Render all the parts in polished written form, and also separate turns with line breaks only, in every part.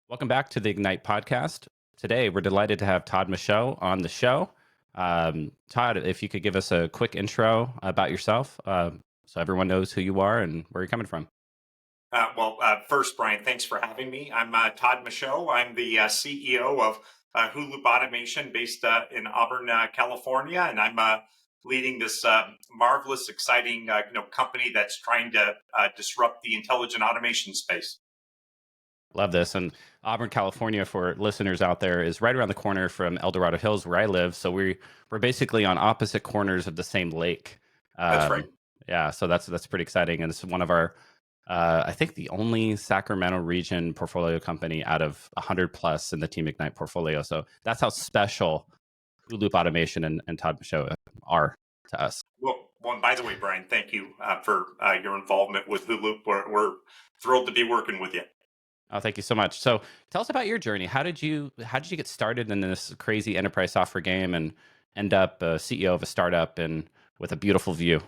Welcome back to the Ignite podcast. Today, we're delighted to have Todd Michaud on the show. Todd, if you could give us a quick intro about yourself so everyone knows who you are and where you're coming from.
First, Brian, thanks for having me. I'm Todd Michaud. I'm the CEO of HuLoop Automation based in Auburn, California, and I'm leading this marvelous, exciting company that's trying to disrupt the intelligent automation space.
Love this. And Auburn, California, for listeners out there, is right around the corner from El Dorado Hills, where I live. So we're basically on opposite corners of the same lake.
That's right.
Um, yeah, so that's pretty exciting, and it's one of our I think the only Sacramento region portfolio company out of 100 plus in the Team Ignite portfolio. So that's how special HuLoop Automation and Todd Michaud are to us.
And by the way, Brian, thank you for your involvement with HuLoop. We're thrilled to be working with you.
Oh, thank you so much. So tell us about your journey. How did you get started in this crazy enterprise software game and end up a CEO of a startup and with a beautiful view?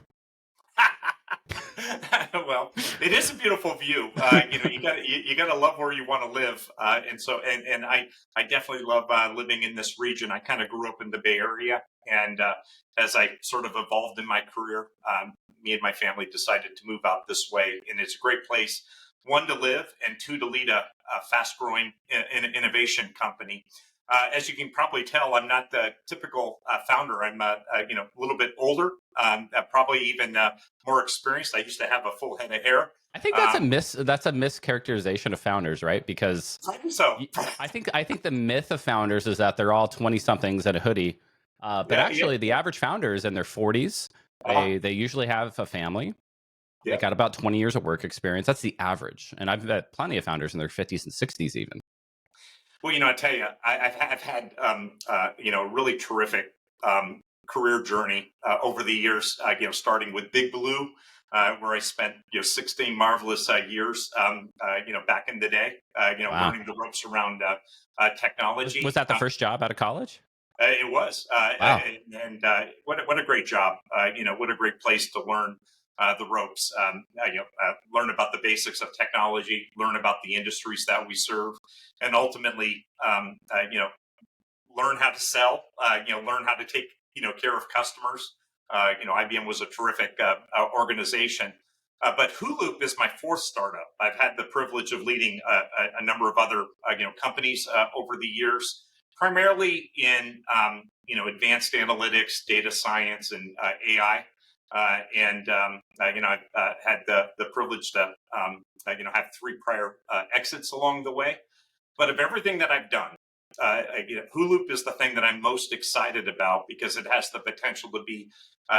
Well, it is a beautiful view. You got to love where you want to live, and I definitely love living in this region. I kind of grew up in the Bay Area, and as I sort of evolved in my career, me and my family decided to move out this way, and it's a great place. One, to live, and two, to lead a fast-growing innovation company. As you can probably tell, I'm not the typical founder. I'm a little bit older, probably even more experienced. I used to have a full head of hair.
I think that's a mischaracterization of founders, right? Because
I think so.
I think the myth of founders is that they're all 20 somethings in a hoodie. But actually the average founder is in their 40s. They usually have a family. They
Yeah.
got about 20 years of work experience. That's the average. And I've met plenty of founders in their 50s and 60s even.
Well, I tell you, I've had really terrific career journey over the years. Starting with Big Blue, where I spent 16 marvelous years. Back in the day,
Wow.
learning the ropes around technology.
Was that the first job out of college?
It was,
Wow.
what a great job! What a great place to learn the ropes. Learn about the basics of technology, learn about the industries that we serve, and ultimately, learn how to sell. Learn how to take care of customers. IBM was a terrific organization. But HuLoop is my fourth startup. I've had the privilege of leading a number of other companies over the years, primarily in advanced analytics, data science, and AI. I've had the privilege to have three prior exits along the way. But of everything that I've done, HuLoop is the thing that I'm most excited about because it has the potential to be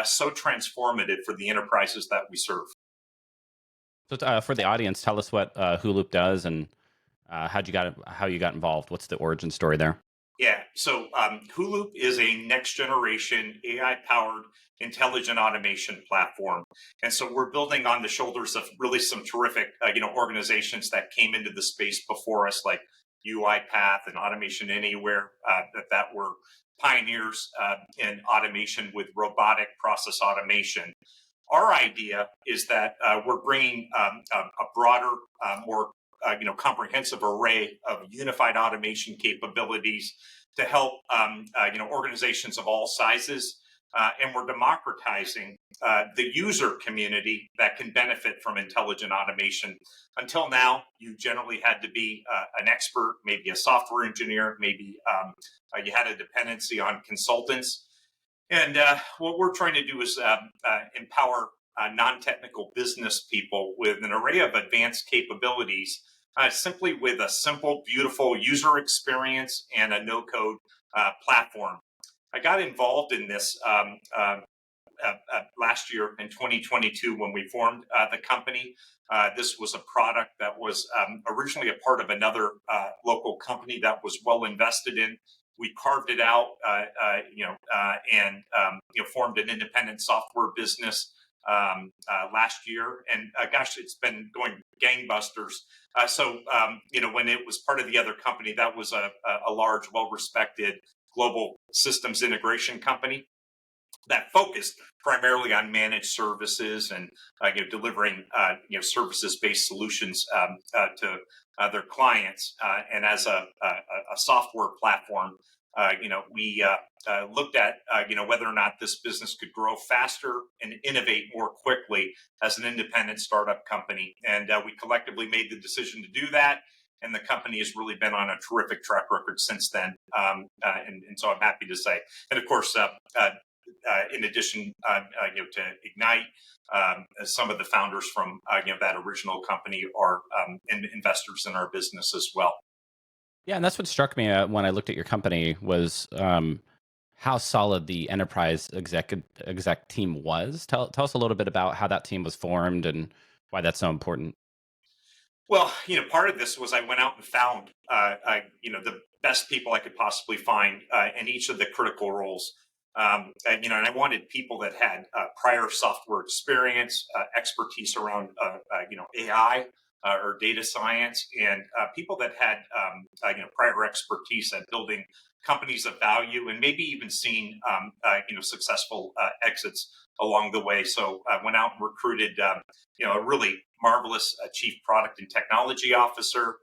so transformative for the enterprises that we serve.
So for the audience, tell us what HuLoop does and how you got involved. What's the origin story there?
Yeah. So HuLoop is a next generation AI powered intelligent automation platform. And so we're building on the shoulders of really some terrific, organizations that came into the space before us, like UiPath and Automation Anywhere, that were pioneers in automation with robotic process automation. Our idea is that we're bringing a broader, more comprehensive array of unified automation capabilities to help organizations of all sizes, and we're democratizing the user community that can benefit from intelligent automation. Until now, you generally had to be an expert, maybe a software engineer, maybe you had a dependency on consultants. And what we're trying to do is empower non-technical business people with an array of advanced capabilities, simply with a simple, beautiful user experience and a no-code platform. I got involved in this last year in 2022 when we formed the company. This was a product that was originally a part of another local company that was well invested in. We carved it out, and formed an independent software business last year. And gosh, it's been going gangbusters. When it was part of the other company, that was a large, well-respected global systems integration company. that focused primarily on managed services and delivering services-based solutions to their clients. And as a software platform, we looked at whether or not this business could grow faster and innovate more quickly as an independent startup company. And we collectively made the decision to do that. And the company has really been on a terrific track record since then. And so I'm happy to say. And of course, in addition, to Ignite, some of the founders from that original company are investors in our business as well.
Yeah, and that's what struck me when I looked at your company was how solid the enterprise exec team was. Tell us a little bit about how that team was formed and why that's so important.
Well, part of this was I went out and found, the best people I could possibly find in each of the critical roles. And I wanted people that had prior software experience, expertise around, AI or data science, and people that had, prior expertise at building companies of value, and maybe even seen, successful exits along the way. So I went out and recruited, a really marvelous chief product and technology officer,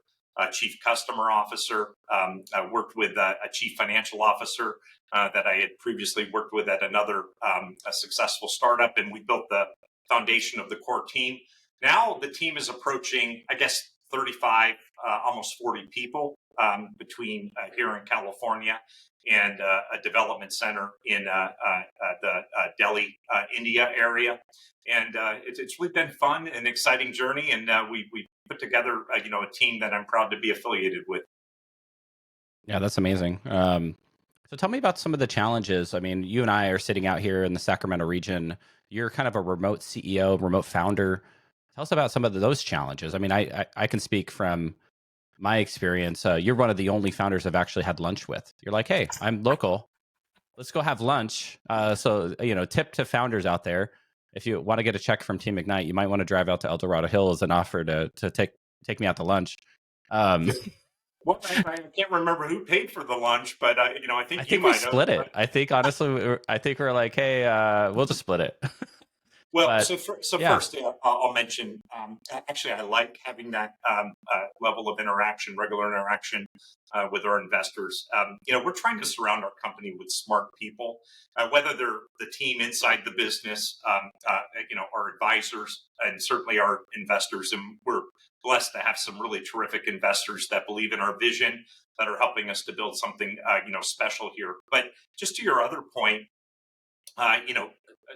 chief customer officer. I worked with a chief financial officer that I had previously worked with at another a successful startup, and we built the foundation of the core team. Now the team is approaching, I guess, 35, almost 40 people between here in California and a development center in the Delhi, India area. And it's really been fun and exciting journey, and we put together a team that I'm proud to be affiliated with.
Yeah, that's amazing. So tell me about some of the challenges. I mean, you and I are sitting out here in the Sacramento region. You're kind of a remote CEO, remote founder. Tell us about some of those challenges. I mean, I can speak from my experience. You're one of the only founders I've actually had lunch with. You're like, hey, I'm local. Let's go have lunch. So, tip to founders out there. If you want to get a check from Team Ignite, you might want to drive out to El Dorado Hills and offer to take me out to lunch.
Well, I can't remember who paid for the lunch, but I think
I
you
think we
might have.
split it. I think honestly, I think we're like, hey, we'll just split it.
Well,
But yeah,
first, I'll mention. Actually, I like having that level of interaction, regular interaction with our investors. We're trying to surround our company with smart people, whether they're the team inside the business, our advisors, and certainly our investors. And we're blessed to have some really terrific investors that believe in our vision, that are helping us to build something, special here. But just to your other point,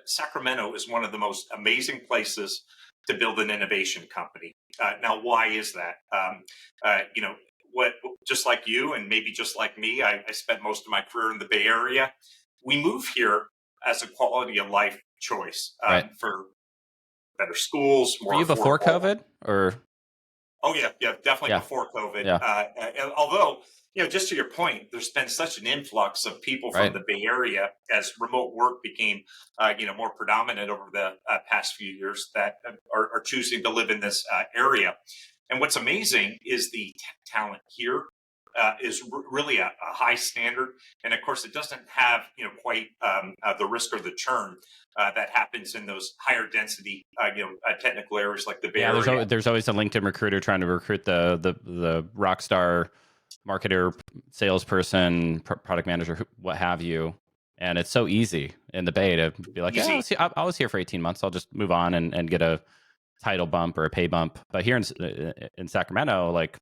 Sacramento is one of the most amazing places to build an innovation company. Now, why is that? What just like you and maybe just like me, I spent most of my career in the Bay Area. We move here as a quality of life choice
right.
for better schools,
Were
more
you before
affordable.
COVID or?
Oh yeah, definitely
Yeah,
before COVID.
yeah,
And although, just to your point, there's been such an influx of people from
right.
the Bay Area as remote work became, more predominant over the past few years that are choosing to live in this area. And what's amazing is the talent here is really a high standard, and of course, it doesn't have quite the risk or the churn that happens in those higher density technical areas like the Bay
Yeah,
Area.
there's always a LinkedIn recruiter trying to recruit the rock star marketer, salesperson, product manager, what have you. And it's so easy in the Bay to be like, yeah,
Easy.
I was here for 18 months. I'll just move on and get a title bump or a pay bump. But here in Sacramento, like,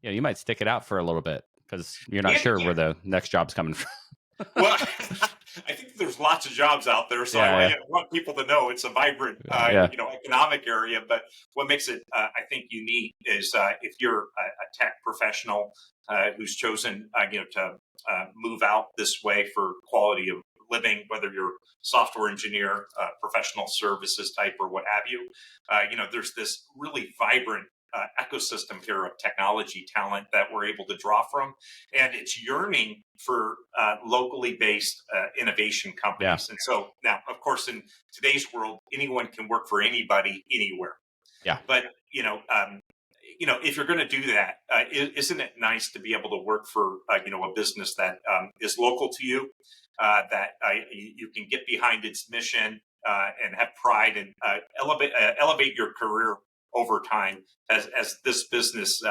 you might stick it out for a little bit because you're not
Yeah,
sure
yeah.
where the next job's coming from.
Well, I think there's lots of jobs out there, so
Yeah,
I want people to know it's a vibrant,
yeah,
economic area. But what makes it, I think, unique is if you're a tech professional who's chosen, to move out this way for quality of living, whether you're software engineer, professional services type, or what have you. There's this really vibrant ecosystem here of technology talent that we're able to draw from, and it's yearning for locally based innovation
yeah,
companies. And so now, of course, in today's world, anyone can work for anybody anywhere.
yeah,
But if you're going to do that, isn't it nice to be able to work for a business that is local to you, that you can get behind its mission and have pride and elevate your career over time as this business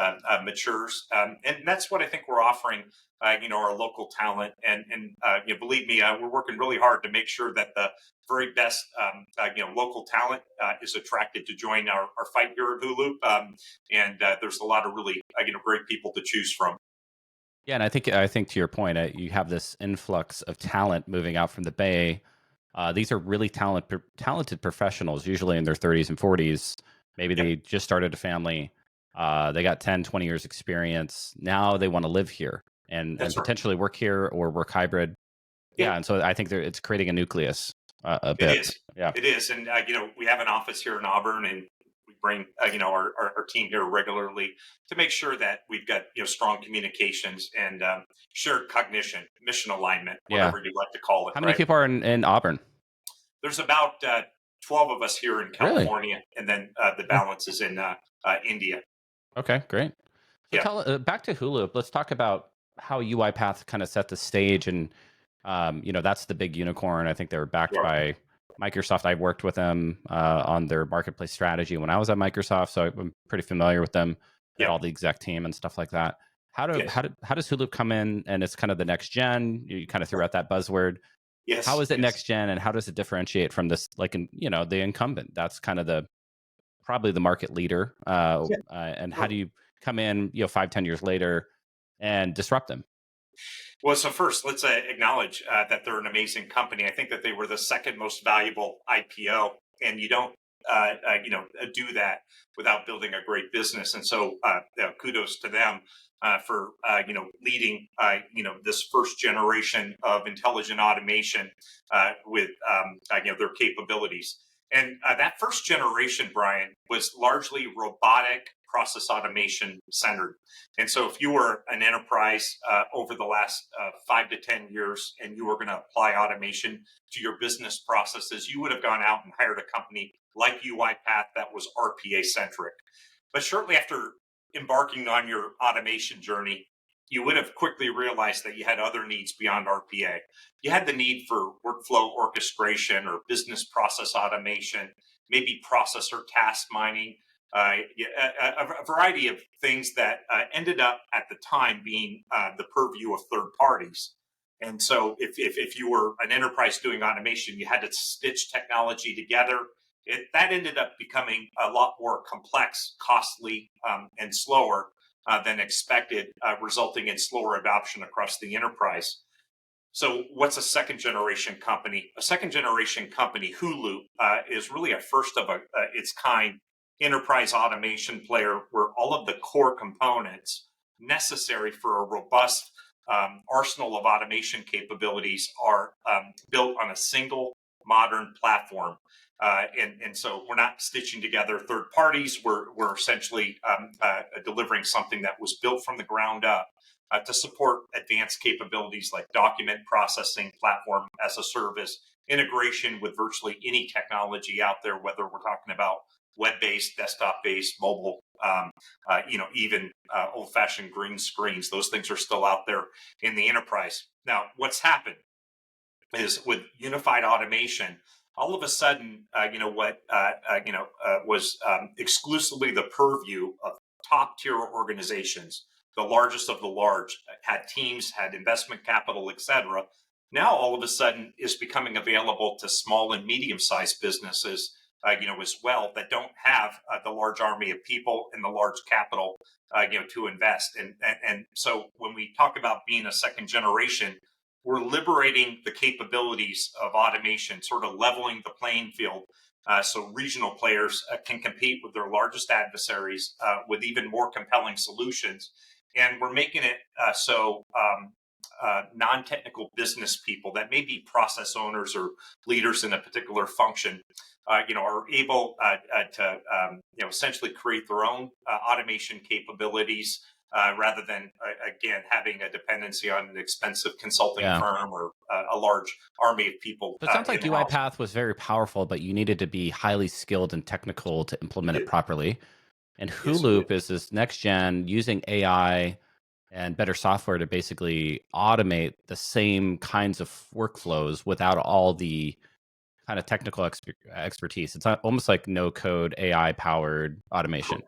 matures, and that's what I think we're offering. Our local talent, and believe me, we're working really hard to make sure that the very best local talent is attracted to join our fight here at HuLoop. And there's a lot of really great people to choose from.
Yeah, and I think to your point, you have this influx of talent moving out from the Bay. These are really talented professionals, usually in their 30s and 40s. Maybe
Yep,
they just started a family. They got 10, 20 years experience. Now they want to live here and
that's right.
potentially work here or work hybrid. Yeah,
Yep,
and so I think it's creating a nucleus a
it
bit.
is.
Yeah.
It is, and we have an office here in Auburn, and we bring our team here regularly to make sure that we've got strong communications and shared cognition, mission alignment,
Yeah.
whatever you like to call it.
How many
Right?
people are in Auburn?
There's about 12 of us here in
Really?
California, and then the
Yeah.
balance is in India.
Okay, great. So
Yeah,
tell back to HuLoop. Let's talk about how UiPath kind of set the stage, and that's the big unicorn. I think they were backed
sure.
by Microsoft. I worked with them on their marketplace strategy when I was at Microsoft, so I'm pretty familiar with them at
Yep.
all the exec team and stuff like that.
Yes.
How does HuLoop come in, and it's kind of the next gen? You kind of threw out that buzzword. How
Yes.
is it
Yes.
next gen, and how does it differentiate from this, like, the incumbent? That's kind of the probably the market leader.
Yeah.
And how do you come in, 5, 10 years later and disrupt them?
Well, so first, let's acknowledge that they're an amazing company. I think that they were the second most valuable IPO, and you don't, do that without building a great business. And so, kudos to them for leading this first generation of intelligent automation with their capabilities. And that first generation, Brian, was largely robotic process automation centered. And so, if you were an enterprise over the last 5 to 10 years and you were going to apply automation to your business processes, you would have gone out and hired a company like UiPath that was RPA centric. But shortly after embarking on your automation journey, you would have quickly realized that you had other needs beyond RPA. You had the need for workflow orchestration or business process automation, maybe processor task mining, a variety of things that ended up at the time being the purview of third parties. And so, if you were an enterprise doing automation, you had to stitch technology together. That ended up becoming a lot more complex, costly, and slower than expected, resulting in slower adoption across the enterprise. So, what's a second generation company? A second generation company, HuLoop, is really a first of its kind enterprise automation player where all of the core components necessary for a robust arsenal of automation capabilities are built on a single modern platform. And so we're not stitching together third parties. We're essentially delivering something that was built from the ground up to support advanced capabilities like document processing, platform as a service, integration with virtually any technology out there, whether we're talking about web-based, desktop-based, mobile, even old-fashioned green screens. Those things are still out there in the enterprise. Now, what's happened is with unified automation, all of a sudden, what was exclusively the purview of top tier organizations, the largest of the large, had teams, had investment capital, etc. Now, all of a sudden, is becoming available to small and medium sized businesses, as well, that don't have the large army of people and the large capital, to invest. And so, when we talk about being a second generation, we're liberating the capabilities of automation, sort of leveling the playing field, so regional players can compete with their largest adversaries with even more compelling solutions. And we're making it non-technical business people that may be process owners or leaders in a particular function, are able to essentially create their own automation capabilities rather than again having a dependency on an expensive consulting
Yeah.
firm or a large army of people
So it sounds like
in house.
UiPath was very powerful, but you needed to be highly skilled and technical to implement it properly. And
Yes.
HuLoop is this next gen using AI and better software to basically automate the same kinds of workflows without all the kind of technical expertise. It's almost like no code AI powered automation.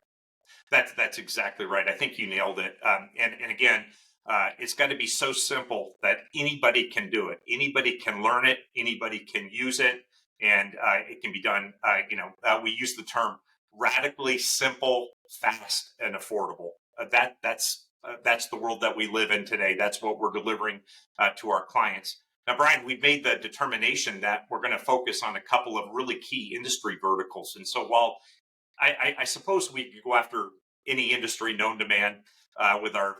That's exactly right. I think you nailed it. And again, it's got to be so simple that anybody can do it. Anybody can learn it. Anybody can use it, and it can be done. We use the term radically simple, fast, and affordable. That's the world that we live in today. That's what we're delivering to our clients. Now, Brian, we've made the determination that we're going to focus on a couple of really key industry verticals. And so while I suppose we could go after any industry known to man with our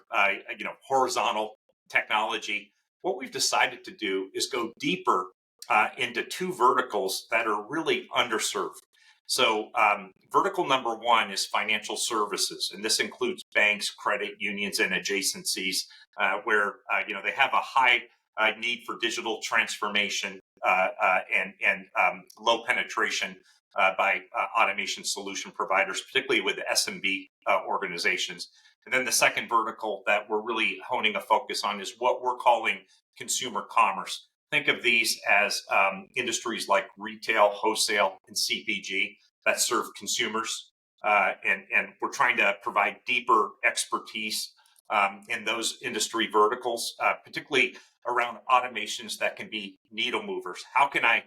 horizontal technology. What we've decided to do is go deeper into two verticals that are really underserved. So vertical number one is financial services, and this includes banks, credit unions, and adjacencies where they have a high need for digital transformation and low penetration by automation solution providers, particularly with SMB organizations. And then the second vertical that we're really honing a focus on is what we're calling consumer commerce. Think of these as industries like retail, wholesale, and CPG that serve consumers. And we're trying to provide deeper expertise in those industry verticals, particularly around automations that can be needle movers. How can I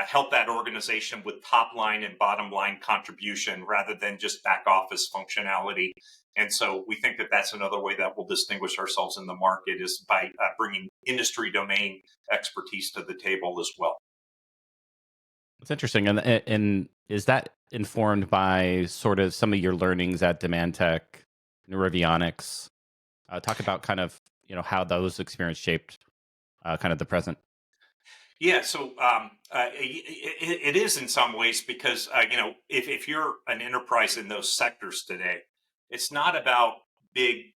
help that organization with top line and bottom line contribution rather than just back office functionality? And so we think that that's another way that we'll distinguish ourselves in the market is by bringing industry domain expertise to the table as well.
It's interesting. And is that informed by sort of some of your learnings at Demand Tech, Revionics? Talk about kind of, how those experience shaped kind of the present.
Yeah, so it is in some ways because if you're an enterprise in those sectors today, it's not about big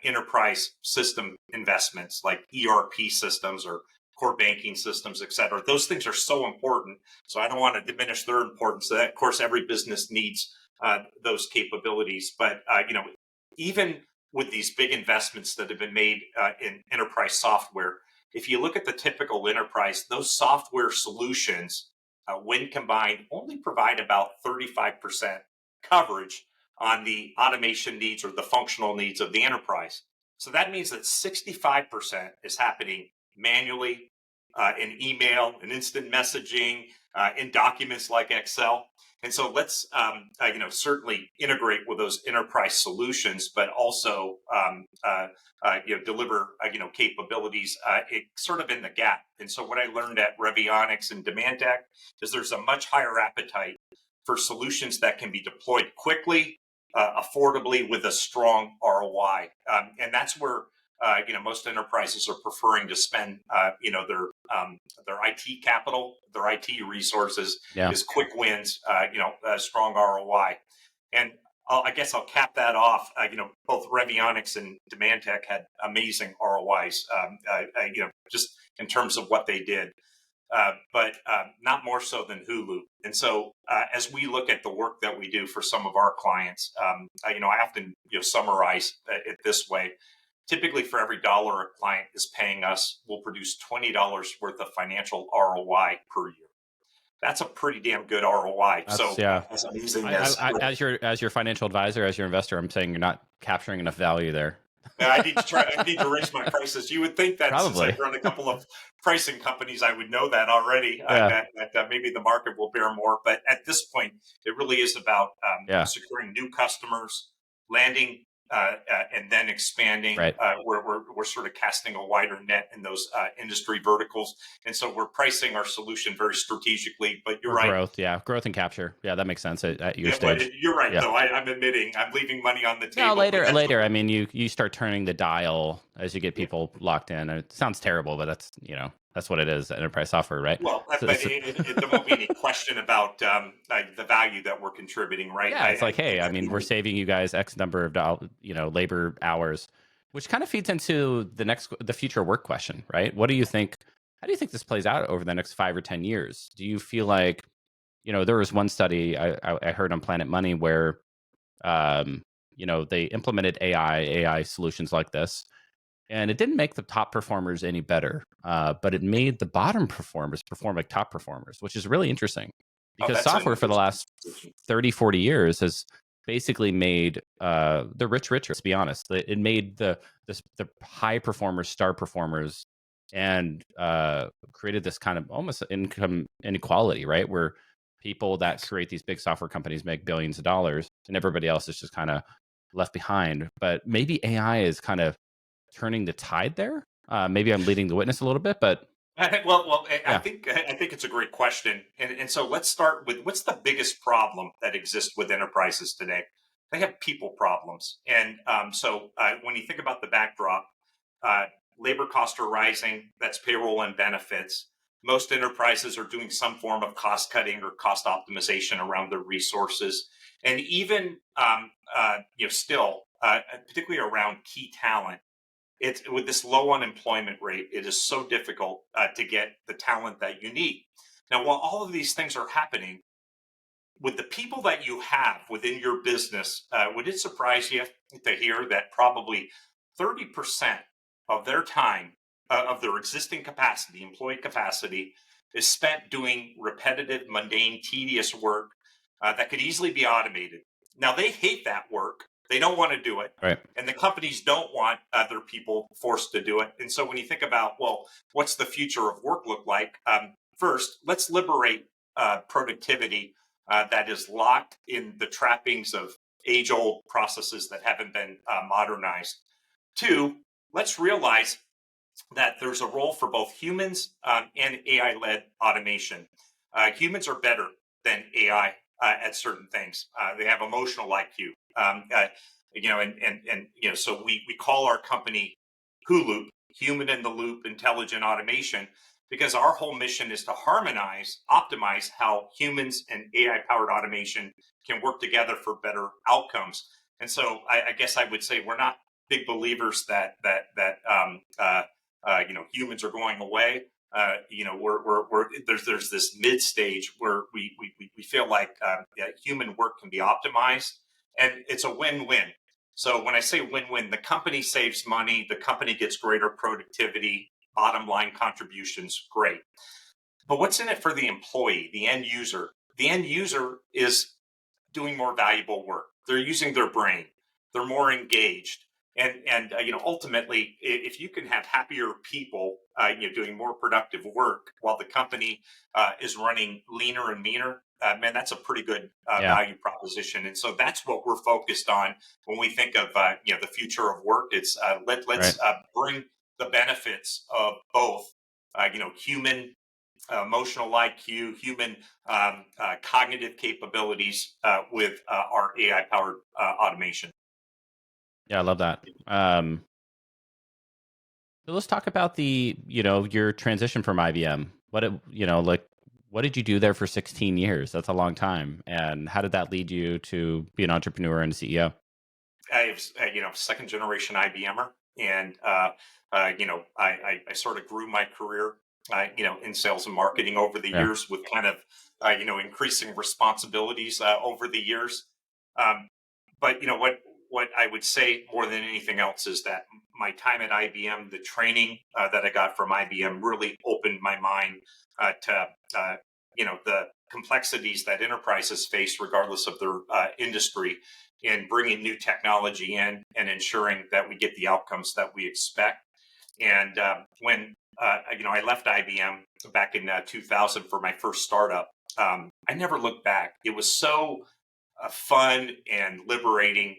enterprise system investments like ERP systems or core banking systems, et cetera. Those things are so important. So I don't want to diminish their importance. Of course, every business needs those capabilities, but even with these big investments that have been made in enterprise software, if you look at the typical enterprise, those software solutions, when combined, only provide about 35% coverage on the automation needs or the functional needs of the enterprise. So that means that 65% is happening manually in email, in instant messaging, in documents like Excel. And so let's, certainly integrate with those enterprise solutions, but also, deliver, capabilities sort of in the gap. And so what I learned at Revionics and Demand Tech is there's a much higher appetite for solutions that can be deployed quickly, affordably, with a strong ROI. And that's where most enterprises are preferring to spend, their IT capital, their IT resources is quick wins, strong ROI. And I guess I'll cap that off. Both Revionics and Demand Tech had amazing ROIs, just in terms of what they did, but not more so than HuLoop. And so as we look at the work that we do for some of our clients, I often summarize it this way. Typically, for every dollar a client is paying us, we'll produce $20 worth of financial ROI per year. That's a pretty damn good ROI.
That's amazing. As your financial advisor, as your investor, I'm saying you're not capturing enough value there.
I need to raise my prices. You would think that Probably. Since I've run a couple of pricing companies, I would know that already. That maybe the market will bear more. But at this point, it really is about securing new customers, landing, and then expanding.
Right.
We're sort of casting a wider net in those industry verticals, and so we're pricing our solution very strategically. But you're right,
growth and capture. Yeah, that makes sense at your stage.
But you're right, though. I'm admitting I'm leaving money on the table.
No, later. I mean, you start turning the dial as you get people locked in. It sounds terrible, but that's what it is, enterprise software, right?
Well, but there won't be any question about the value that we're contributing, right?
Yeah, it's we're saving you guys X number of labor hours, which kind of feeds into the future work question, right? What do you think? How do you think this plays out over the next 5 or 10 years? Do you feel like, there was one study I heard on Planet Money where They implemented AI solutions like this, and it didn't make the top performers any better, but it made the bottom performers perform like top performers, which is really interesting
Oh,
because
that's an
software for the
interesting
last
conclusion.
30, 40 years has basically made the rich richer. Let's be honest. It made the high performers, star performers, and created this kind of almost income inequality, right? Where people that
Yes.
create these big software companies make billions of dollars, and everybody else is just kind of left behind. But maybe AI is kind of turning the tide there. Maybe I'm leading the witness a little bit, but
I
yeah,
think it's a great question, and so let's start with what's the biggest problem that exists with enterprises today? They have people problems, and when you think about the backdrop, uh, labor costs are rising. That's payroll and benefits. Most enterprises are doing some form of cost cutting or cost optimization around their resources, and even still, particularly around key talent, it's with this low unemployment rate, it is so difficult to get the talent that you need. Now, while all of these things are happening, with the people that you have within your business, would it surprise you to hear that probably 30% of their time, of their existing capacity, employee capacity, is spent doing repetitive, mundane, tedious work that could easily be automated? Now, they hate that work. They don't want to do it.
right.
And the companies don't want other people forced to do it. And so when you think about, well, what's the future of work look like? First, let's liberate productivity that is locked in the trappings of age old processes that haven't been modernized. Two, let's realize that there's a role for both humans and AI led automation. Humans are better than AI at certain things. They have emotional IQ. So we call our company HuLoop, Human in the Loop Intelligent Automation, because our whole mission is to harmonize, optimize how humans and AI powered automation can work together for better outcomes. And so I guess I would say we're not big believers that humans are going away. There's this mid stage where we feel like human work can be optimized, and it's a win-win. So when I say win-win, the company saves money, the company gets greater productivity, bottom line contributions, great. But what's in it for the employee, the end user? The end user is doing more valuable work. They're using their brain. They're more engaged. And ultimately, if you can have happier people, doing more productive work while the company is running leaner and meaner, man, that's a pretty good
Yeah,
value proposition. And so that's what we're focused on when we think of the future of work. It's
right.
let's bring the benefits of both human emotional IQ, human cognitive capabilities with our AI powered automation.
Yeah, I love that. So let's talk about your transition from IBM. What did you do there for 16 years? That's a long time. And how did that lead you to be an entrepreneur and CEO?
I was, second generation IBMer, and I sort of grew my career, in sales and marketing over the
Yeah.
years, with kind of, increasing responsibilities over the years. Um, but what I would say more than anything else is that my time at IBM, the training that I got from IBM, really opened my mind to the complexities that enterprises face, regardless of their industry, in bringing new technology in and ensuring that we get the outcomes that we expect. And when I left IBM back in 2000 for my first startup, I never looked back. It was so fun and liberating,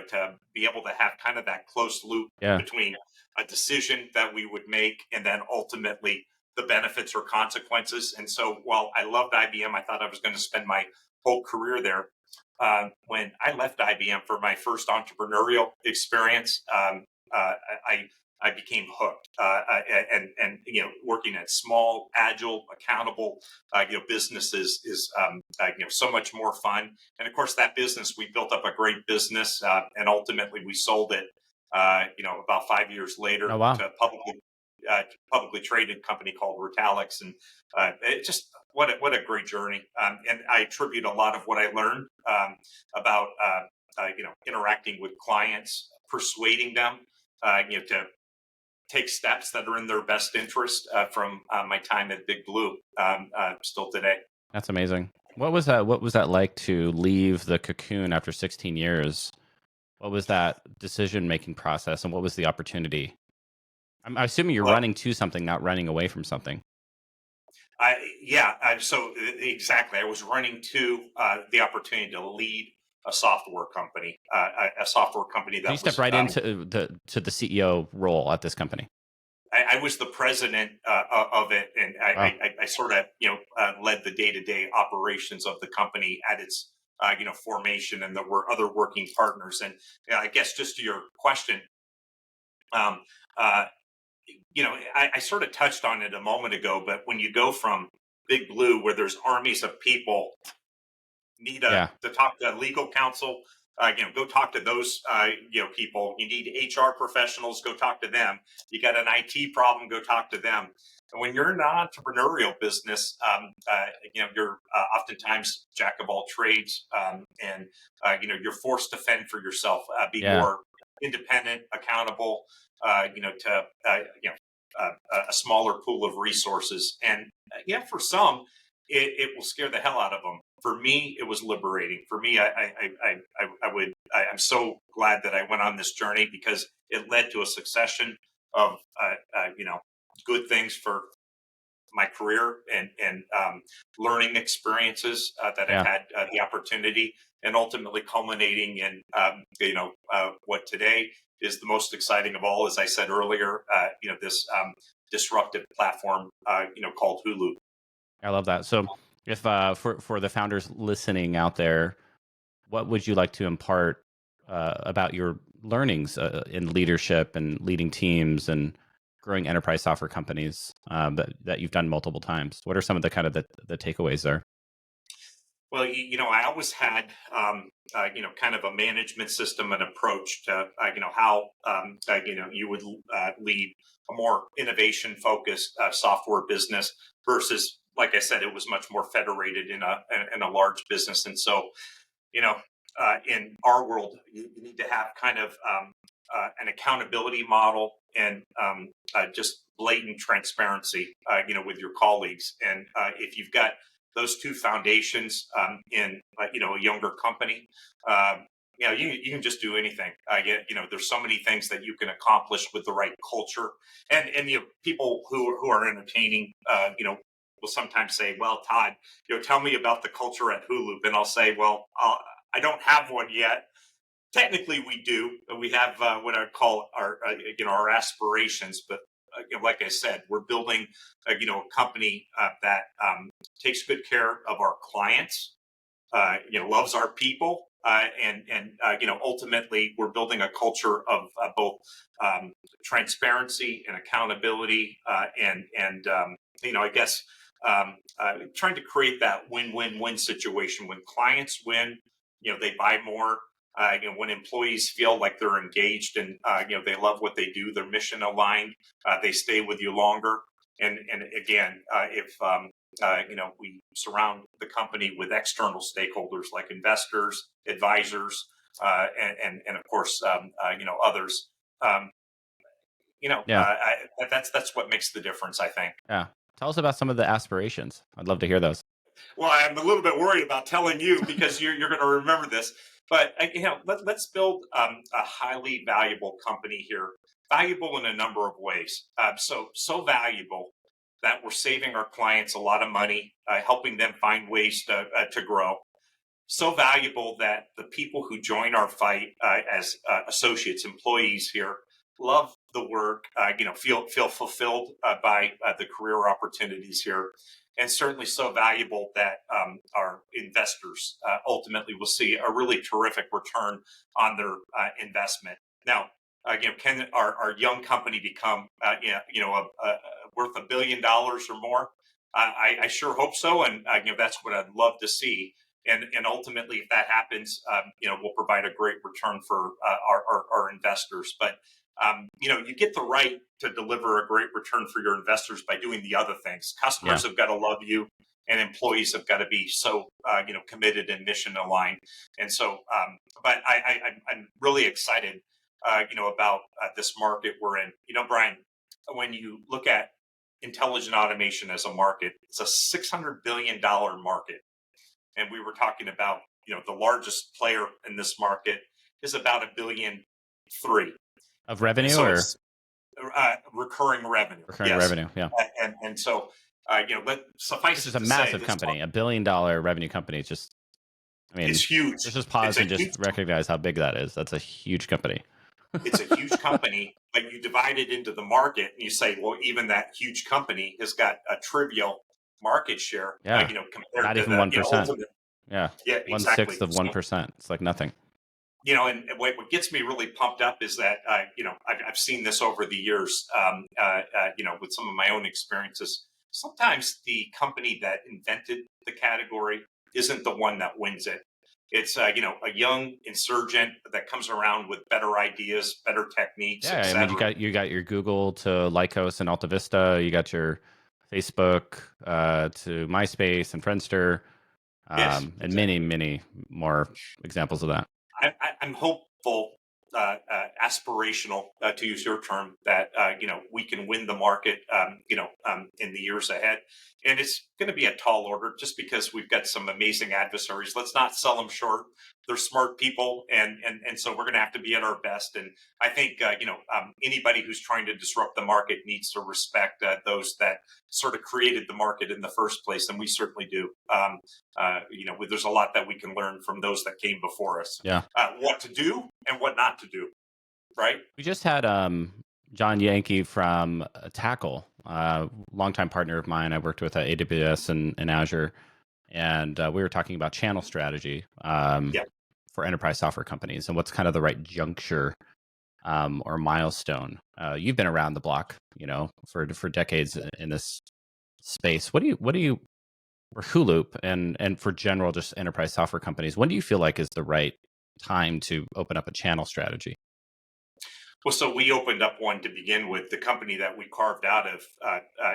to be able to have kind of that close loop
Yeah.
between a decision that we would make and then ultimately the benefits or consequences. And so while I loved IBM, I thought I was going to spend my whole career there. When I left IBM for my first entrepreneurial experience, I I became hooked, and working at small, agile, accountable businesses is so much more fun. And of course, that business, we built up a great business, and ultimately we sold it. About 5 years later
Oh, wow.
to a publicly traded company called Retalix, and it just what a great journey. And I attribute a lot of what I learned about interacting with clients, persuading them, to take steps that are in their best interest from my time at Big Blue still today.
That's amazing. What was that like to leave the cocoon after 16 years? What was that decision-making process, and what was the opportunity? I'm assuming you're
Well,
running to something, not running away from something.
so exactly. I was running to the opportunity to lead a software company, a software company
So you
that
step
was.
right into the CEO role at this company.
I was the president of it, and
Wow.
I sort of led the day to day operations of the company at its formation, and there were other working partners. And I guess just to your question, um, uh, I sort of touched on it a moment ago, but when you go from Big Blue, where there's armies of people need
Yeah.
to talk to legal counsel, go talk to those people. You need HR professionals, go talk to them. You got an IT problem, go talk to them. And when you're in an entrepreneurial business, you're oftentimes jack of all trades, and you're forced to fend for yourself, be
Yeah.
more independent, accountable, to a smaller pool of resources. And for some, it will scare the hell out of them. For me, it was liberating. For me, I'm so glad that I went on this journey because it led to a succession of good things for my career and learning experiences that I've
Yeah.
had the opportunity, and ultimately culminating in what today is the most exciting of all, as I said earlier, this disruptive platform called HuLoop.
I love that. So, if for the founders listening out there, what would you like to impart about your learnings in leadership and leading teams and growing enterprise software companies that you've done multiple times? What are some of the kind of the takeaways there?
Well, I always had, kind of a management system and approach to, how, you would lead a more innovation focused software business versus, like I said, it was much more federated in a large business. And so, you know, in our world, you need to have kind of an accountability model and just blatant transparency, with your colleagues. And if you've got those two foundations in, a younger company, you can just do anything. There's so many things that you can accomplish with the right culture, and people who are entertaining, will sometimes say, "Well, Todd, tell me about the culture at HuLoop," and I'll say, "Well, I don't have one yet." Technically, we do. We have what I call our aspirations, but like I said, we're building a company that takes good care of our clients, loves our people, and ultimately we're building a culture of both transparency and accountability, and I guess trying to create that win-win-win situation. When clients win, they buy more. When employees feel like they're engaged and they love what they do, they're mission aligned, they stay with you longer. And again, if we surround the company with external stakeholders like investors, advisors, and of course, others. Um,
Yeah.
that's what makes the difference, I think.
Yeah. Tell us about some of the aspirations. I'd love to hear those.
Well, I'm a little bit worried about telling you because you're going to remember this. But let's build a highly valuable company here. Valuable in a number of ways. So valuable that we're saving our clients a lot of money, helping them find ways to grow. So valuable that the people who join our fight as associates, employees here, love the work. Feel fulfilled by the career opportunities here, and certainly so valuable that our investors ultimately will see a really terrific return on their investment. Now, can our young company become worth $1 billion or more? I sure hope so, and that's what I'd love to see. And ultimately, if that happens, we'll provide a great return for our investors. But you get the right to deliver a great return for your investors by doing the other things.
Yeah.
Customers have got to love you. and employees have got to be so committed and mission aligned. And so, but I'm really excited, about this market we're in. Brian, when you look at intelligent automation as a market, it's a $600 billion market, and we were talking about the largest player in this market is about $1.3 billion
of revenue,
so
or
it's recurring revenue.
recurring
Yes.
revenue? Yeah,
And so suffice
this is
it
a
to say,
massive company, $1 billion revenue company. It's just, I mean,
it's huge.
let's just pause
It's a
and just
huge
recognize how big that is. That's a huge company.
it's a huge company, but you divide it into the market and you say, well, even that huge company has got a trivial market share,
Yeah,
compared
not
to
even
the
1%.
ultimate.
Yeah,
Yeah, exactly.
1/6 of 1%. It's like nothing.
And what gets me really pumped up is that, I've seen this over the years, with some of my own experiences. Sometimes the company that invented the category isn't the one that wins it. It's, a young insurgent that comes around with better ideas, better techniques,
Yeah, I mean,
etc.
you got your Google to Lycos and Alta Vista. You got your Facebook to MySpace and Friendster,
Yes,
and
exactly.
many more examples of that.
I'm hopeful, aspirational, to use your term, that we can win the market, in the years ahead. And it's going to be a tall order, just because we've got some amazing adversaries. Let's not sell them short. They're smart people, and so we're going to have to be at our best. And I think anybody who's trying to disrupt the market needs to respect those that sort of created the market in the first place, and we certainly do. There's a lot that we can learn from those that came before us.
Yeah.
What to do and what not to do, right?
We just had John Yankee from Tackle, longtime partner of mine. I worked with at AWS and Azure, and we were talking about channel strategy
Yeah.
for enterprise software companies and what's kind of the right juncture or milestone. You've been around the block, for decades in this space. What do you for HuLoop and for general just enterprise software companies? When do you feel like is the right time to open up a channel strategy?
Well, so we opened up one to begin with. The company that we carved out of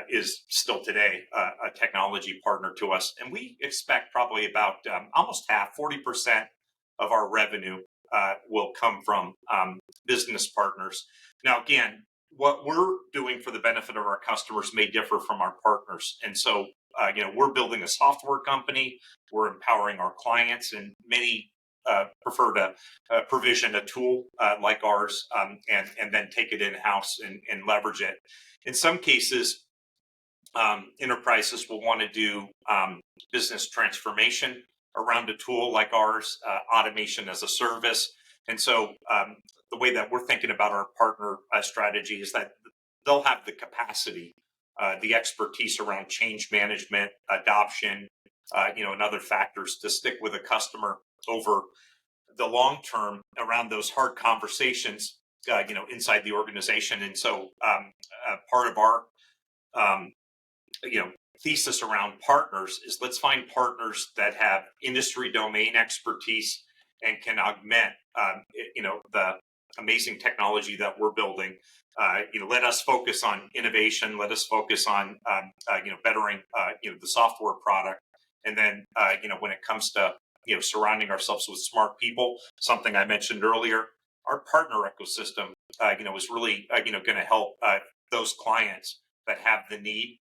is still today a technology partner to us. And we expect probably about almost half, 40% of our revenue will come from business partners. Now, again, what we're doing for the benefit of our customers may differ from our partners. And so, we're building a software company, we're empowering our clients, and many prefer to provision a tool like ours, and then take it in house and leverage it. In some cases, enterprises will want to do business transformation around a tool like ours, automation as a service. And so, the way that we're thinking about our partner strategy is that they'll have the capacity, the expertise around change management, adoption, and other factors to stick with a customer over the long term around those hard conversations, inside the organization. And so, part of our, um, thesis around partners is, let's find partners that have industry domain expertise and can augment, the amazing technology that we're building. Let us focus on innovation. Let us focus on, bettering, the software product. And then, when it comes to, surrounding ourselves with smart people, something I mentioned earlier, our partner ecosystem, is really, going to help those clients that have the need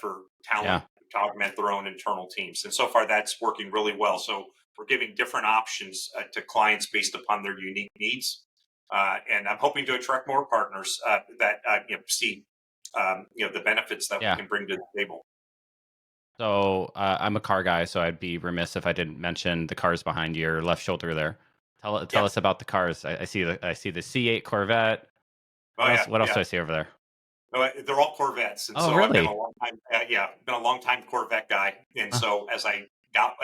for talent to augment their own internal teams. And so far, that's working really well. So we're giving different options to clients based upon their unique needs. And I'm hoping to attract more partners that see the benefits that we can bring to the table.
So I'm a car guy, so I'd be remiss if I didn't mention the cars behind your left shoulder there. Tell us about the cars. I see the C8 Corvette. What else do I see over there?
They're all Corvettes, and
Oh,
so
really?
I've been a long time, been a long time Corvette guy. And so, as I got,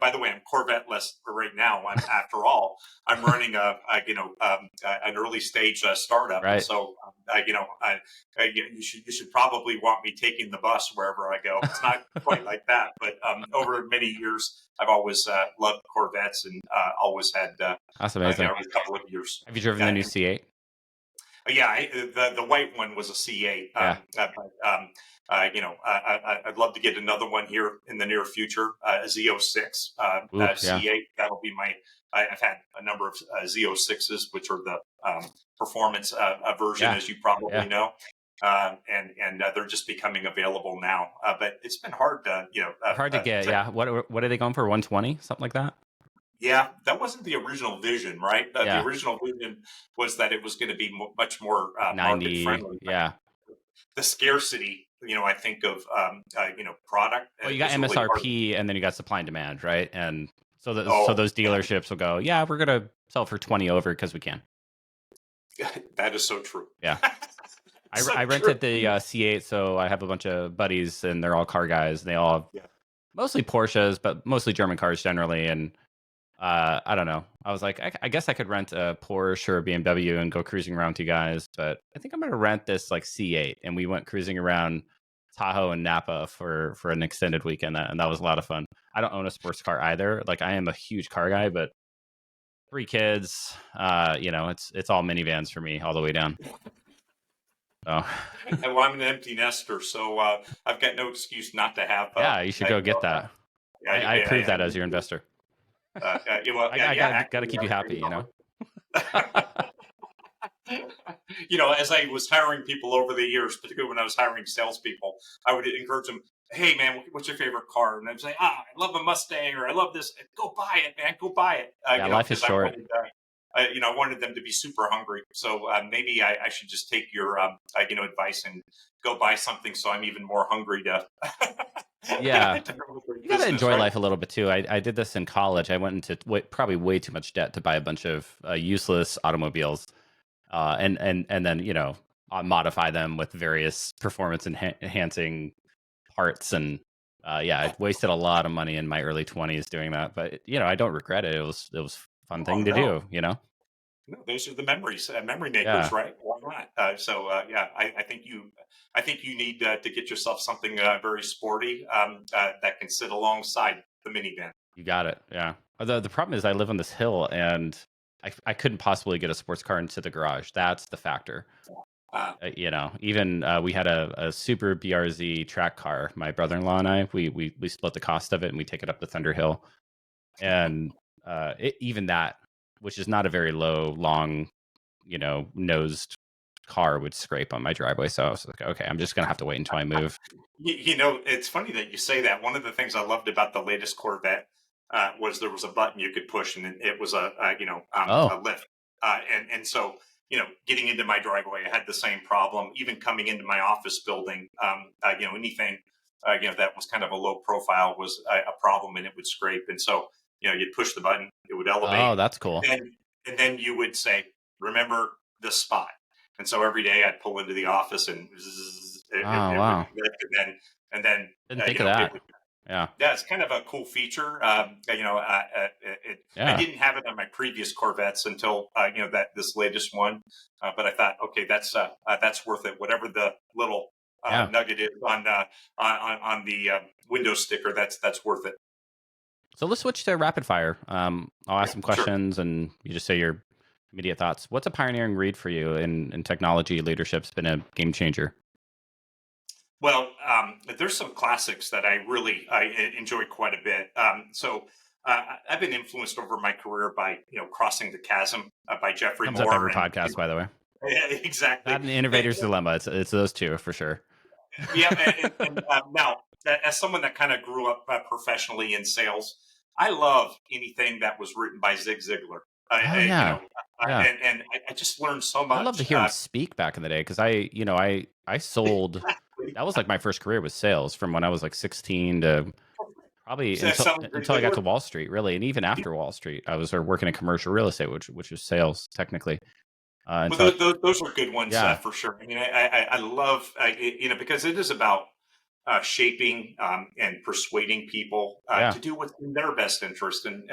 by the way, I'm Corvette-less right now. After all, I'm running an early stage startup, and
Right.
so, you should probably want me taking the bus wherever I go. It's not quite like that, but over many years, I've always loved Corvettes, and always had
That's amazing.
every couple of years.
Have you driven the new C8?
Yeah, the white one was a C8.
Yeah.
I'd love to get another one here in the near future. A Z06,
Ooh, yeah.
C8. That'll be my. I've had a number of Z06s, which are the performance version,
Yeah.
as you probably
Yeah.
know. And they're just becoming available now. But it's been hard to,
They're hard to get. Yeah. What are they going for? 120, something like that?
yeah, that wasn't the original vision, right? The
Yeah.
original vision was that it was going to be much more
Like
market
90.
friendly.
Yeah.
The scarcity, I think of, product
Well, you got
is really hard.
MSRP and then you got supply and demand, right? And so
Oh,
those dealerships will go, yeah, we're gonna sell for 20 over because we can.
that is so true.
Yeah.
So
I
true.
rented the C8, so I have a bunch of buddies, and they're all car guys. They all have
Yeah.
mostly Porsches, but mostly German cars generally. And I don't know. I was like, I guess I could rent a Porsche or a BMW and go cruising around with you guys, but I think I'm gonna rent this like C8. And we went cruising around Tahoe and Napa for an extended weekend, and that was a lot of fun. I don't own a sports car either. Like I am a huge car guy, but 3 kids, it's all minivans for me all the way down. So
Well, I'm an empty nester, so I've got no excuse not to have.
yeah, you should go get that. I approve that as your investor.
Well,
I
yeah,
gotta
actually,
keep you happy, you know.
As I was hiring people over the years, particularly when I was hiring salespeople, I would encourage them, "Hey, man, what's your favorite car?" And I'd say, "I love a Mustang," or "I love this." Go buy it, man. Go buy it.
Yeah, life is
Because I
short.
wanted, I wanted them to be super hungry. So maybe I should just take your, advice and go buy something, so I'm even more hungry to.
Yeah,
to grow the
you gotta
business,
enjoy
right?
life a little bit too. I did this in college. I went into probably way too much debt to buy a bunch of useless automobiles, and then modify them with various performance enhancing parts. And yeah, I wasted a lot of money in my early 20s doing that, but I don't regret it. It was a fun
Oh
thing to
no.
do.
No, those are the memories, memory makers,
Yeah,
right? Why not? Yeah, I think you need to get yourself something very sporty that can sit alongside the minivan.
you got it. Yeah. The problem is I live on this hill, and I couldn't possibly get a sports car into the garage. That's the factor. Even we had a super BRZ track car. My brother-in-law and I, we split the cost of it, and we take it up to Thunder Hill. And even that, which is not a very low, long, nosed car, would scrape on my driveway. So I was like, okay, I'm just gonna have to wait until I move.
It's funny that you say that. One of the things I loved about the latest Corvette was there was a button you could push, and it was a
Oh,
lift. And so getting into my driveway, I had the same problem. Even coming into my office building, anything that was kind of a low profile was a problem, and it would scrape. And so you'd push the button, it would elevate,
oh, that's
and
cool.
then you would say, "Remember this spot." And so every day I'd pull into the office and
Oh,
it would
wow.
lift, and then
Didn't think of
it
that.
would.
Yeah,
Yeah, it's kind of a cool feature. I
yeah,
didn't have it on my previous Corvettes until that this latest one, but I thought, okay, that's worth it. Whatever the little
yeah.
nugget is on the window sticker, that's worth it.
So let's switch to rapid fire. I'll ask
Yeah,
some
sure.
questions, and you just say your immediate thoughts. What's a pioneering read for you in technology leadership's been a game changer?
Well, there's some classics that I enjoy quite a bit. I've been influenced over my career by Crossing the Chasm by Jeffrey
Comes up every
Moore, and
podcast, by the way.
exactly.
That and the Innovator's Dilemma. It's those two for sure.
Yeah, and now as someone that kind of grew up professionally in sales, I love anything that was written by Zig Ziglar.
Oh yeah, yeah.
I just learned so
I love to
much.
hear him speak back in the day because I sold.
Exactly.
That was like my first career with sales from when I was like 16 to probably
Does that sound Zig
until I got
Ziglar?
to Wall Street, really, and even after Wall Street, I was working in commercial real estate, which is sales technically.
Well,
Until
those are good ones
yeah,
for sure. I mean, I love because it is about shaping and persuading people
yeah,
to do what's in their best interest, and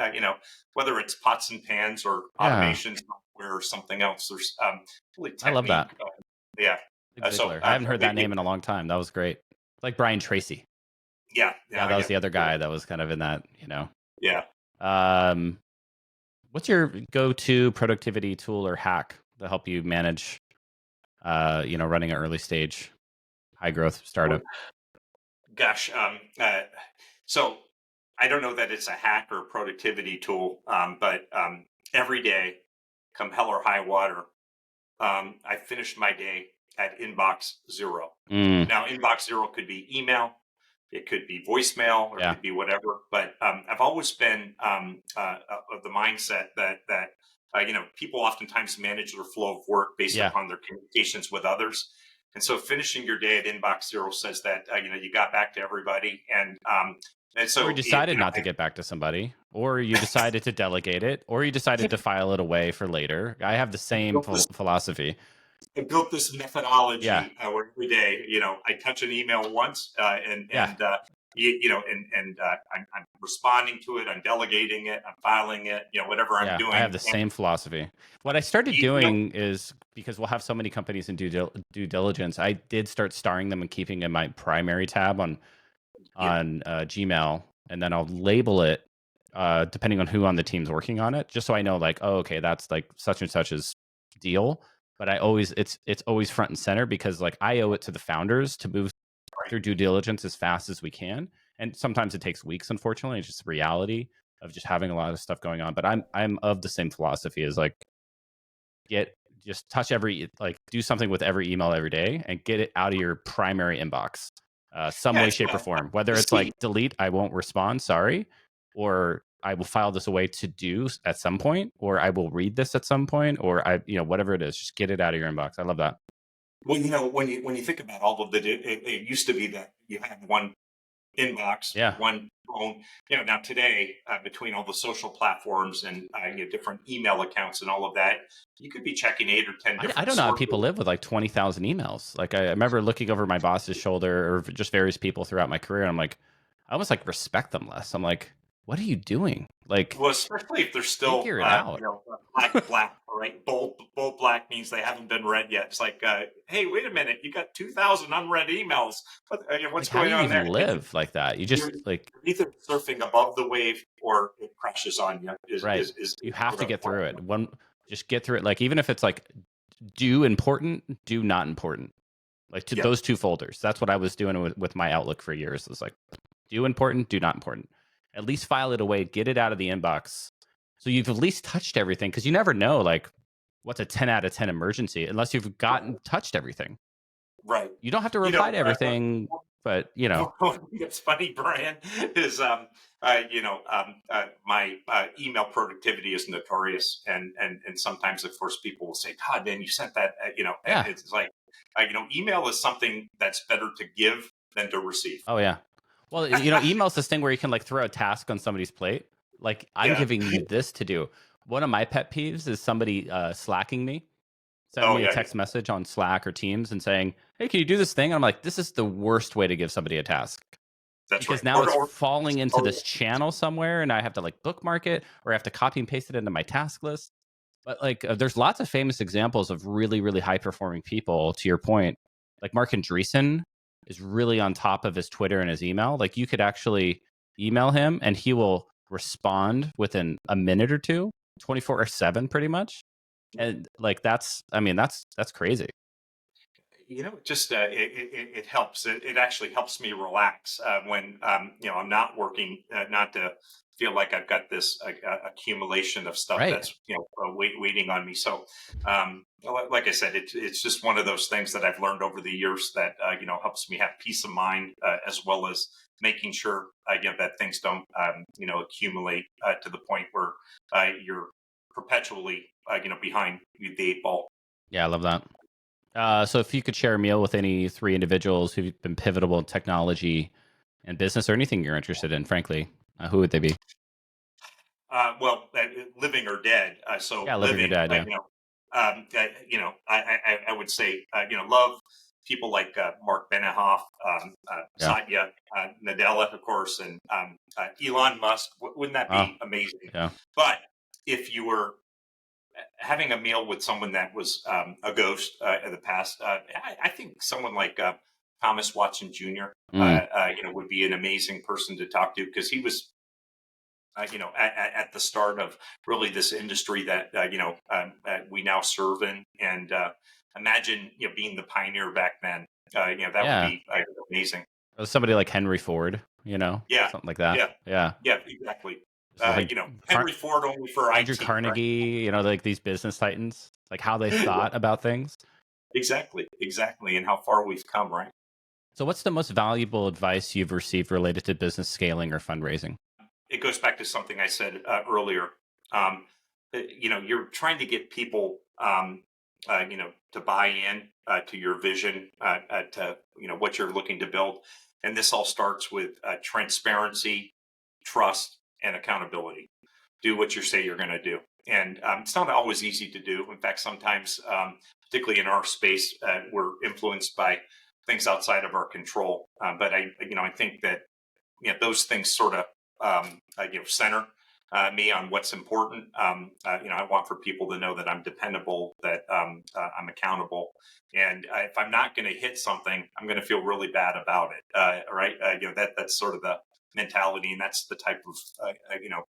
whether it's pots and pans or
yeah.
automation software or something else. There's really
I love
technique.
that.
Yeah.
Zig
So
Ziglar. I haven't heard that
maybe
name in a long time. That was great. Like Brian Tracy.
yeah,
Yeah,
yeah,
that was
yeah,
the other guy that was kind of in that.
yeah.
Um, what's your go-to productivity tool or hack to help you manage running an early stage, high growth startup?
Gosh, so I don't know that it's a hack or a productivity tool, but every day, come hell or high water, I finished my day at inbox zero.
Mm,
Now, inbox zero could be email, it could be voicemail, or it
yeah,
could be whatever. But I've always been of the mindset that people oftentimes manage their flow of work based
yeah.
upon their communications with others. And so, finishing your day at inbox zero says that you got back to everybody, and
Or you
so
decided not to get back to somebody, or you decided to delegate it, or you decided to file it away for later. I have the same philosophy.
I built this
Yeah,
methodology where every day, I touch an email once,
yeah.
I'm responding to it, I'm delegating it, I'm filing it, whatever I'm
Yeah, I have
doing.
the
And
same philosophy. What I started
you know,
doing is because we'll have so many companies in due diligence, I did start starring them and keeping in my primary tab
yeah,
on Gmail, and then I'll label it depending on who on the team's working on it, just so I know like, oh, okay, that's like such and such's deal. But it's always front and center because like I owe it to the founders to move
right.
through due diligence as fast as we can. And sometimes it takes weeks, unfortunately. It's just the reality of just having a lot of stuff going on. But I'm of the same philosophy as like get just touch every like do something with every email every day and get it out of your primary inbox. Some
Yeah,
way,
it's
shape, or form. Whether
the
it's like
speed.
delete, I won't respond, sorry, or I will file this away to do at some point, or I will read this at some point, or whatever it is, just get it out of your inbox. I love that.
Well, when you think about all of it used to be that you had one inbox,
Yeah.
one phone. Now today, between all the social platforms and different email accounts and all of that, you could be checking 8 or 10
I
different
don't know how
sources.
people live with like 20,000 emails. Like I remember looking over my boss's shoulder or just various people throughout my career. And I'm like, I almost like respect them less. I'm like, what are you doing? Like,
Well, especially if they're still,
figure it out.
black, right? Bold black means they haven't been read yet. It's like, hey, wait a minute, you got 2,000 unread emails. What's
Like, how do
going
you
on
even
there?
live like that? You
You're
just like,
either surfing above the wave or it crashes on you.
right.
Is
You have
sort
to
of
get
what.
through it. Just get through it. Like, even if it's like do important, do not important, like to
Yep.
those two folders. That's what I was doing with my Outlook for years. It was like, do important, do not important. At least file it away, get it out of the inbox. So you've at least touched everything because you never know, like, what's a 10 out of 10 emergency unless you've gotten touched everything.
Right.
You don't have to
You
reply
know,
to everything, but
it's funny, Brian, is my email productivity is notorious, and sometimes, of course, people will say, "Todd, man, you sent that," and
yeah.
it's like, email is something that's better to give than to receive.
Oh, yeah. Well, email's this thing where you can like throw a task on somebody's plate. Like, I'm
Yeah.
giving you this to do. One of my pet peeves is somebody slacking me, sending
Oh,
me a
yeah.
text message on Slack or Teams and saying, "Hey, can you do this thing?" And I'm like, this is the worst way to give somebody a task
That's
because
right.
now
Or,
it's
or,
falling into
or
this channel somewhere, and I have to like bookmark it or I have to copy and paste it into my task list. But like, there's lots of famous examples of really, really high performing people. To your point, like Mark Andreessen is really on top of his Twitter and his email. Like, you could actually email him and he will respond within a minute or two, 24/7, pretty much. And like, I mean, that's crazy.
just it helps. It actually helps me relax when I'm not working, not to feel like I've got this accumulation of stuff
Right.
that's waiting on me. So, like I said, it's just one of those things that I've learned over the years that helps me have peace of mind as well as making sure that things don't accumulate to the point where you're perpetually behind the eight ball.
Yeah, I love that. So if you could share a meal with any three individuals who've been pivotal in technology and business or anything you're interested in, frankly, who would they be?
Living or dead. So
Yeah, living or
living,
dead. Yeah.
I would say, love people like Mark Benioff,
Yeah.
Satya Nadella, of course, and Elon Musk. Wouldn't that
Oh,
be amazing?
yeah.
But if you were having a meal with someone that was a ghost in the past, I think someone like Thomas Watson Jr.
Mm.
Would be an amazing person to talk to because he was at the start of really this industry that we now serve in, and imagine being the pioneer back then. That would
Yeah.
be amazing.
Somebody like Henry Ford,
Yeah,
something like that.
yeah,
Yeah.
yeah, exactly.
So like
Henry Ford only for
Andrew
IT, right?
Carnegie, like these business titans, like how they thought about things.
Exactly, exactly, and how far we've come, right?
So what's the most valuable advice you've received related to business scaling or fundraising?
It goes back to something I said earlier. Um, you're trying to get people, to buy in to your vision, to what you're looking to build, and this all starts with transparency, trust, and accountability. Do what you say you're going to do, and it's not always easy to do. In fact, sometimes, particularly in our space, we're influenced by things outside of our control. But I think that those things sort of center me on what's important. I want for people to know that I'm dependable, that I'm accountable, and if I'm not going to hit something, I'm going to feel really bad about it. Right? That's sort of the mentality, and that's the type of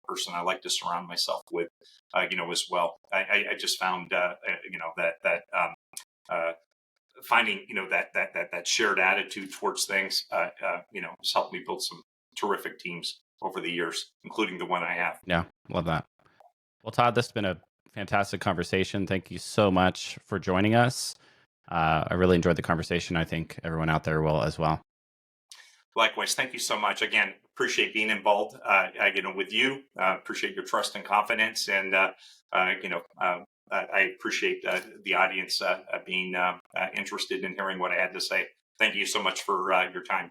person I like to surround myself with. As well. I just found uh, finding that shared attitude towards things has helped me build some terrific teams over the years, including the one I have.
Yeah, love that. Well, Todd, this has been a fantastic conversation. Thank you so much for joining us. I really enjoyed the conversation. I think everyone out there will as well.
Likewise, thank you so much. Again, appreciate being involved. With you. Appreciate your trust and confidence, and I appreciate the audience being interested in hearing what I had to say. Thank you so much for your time.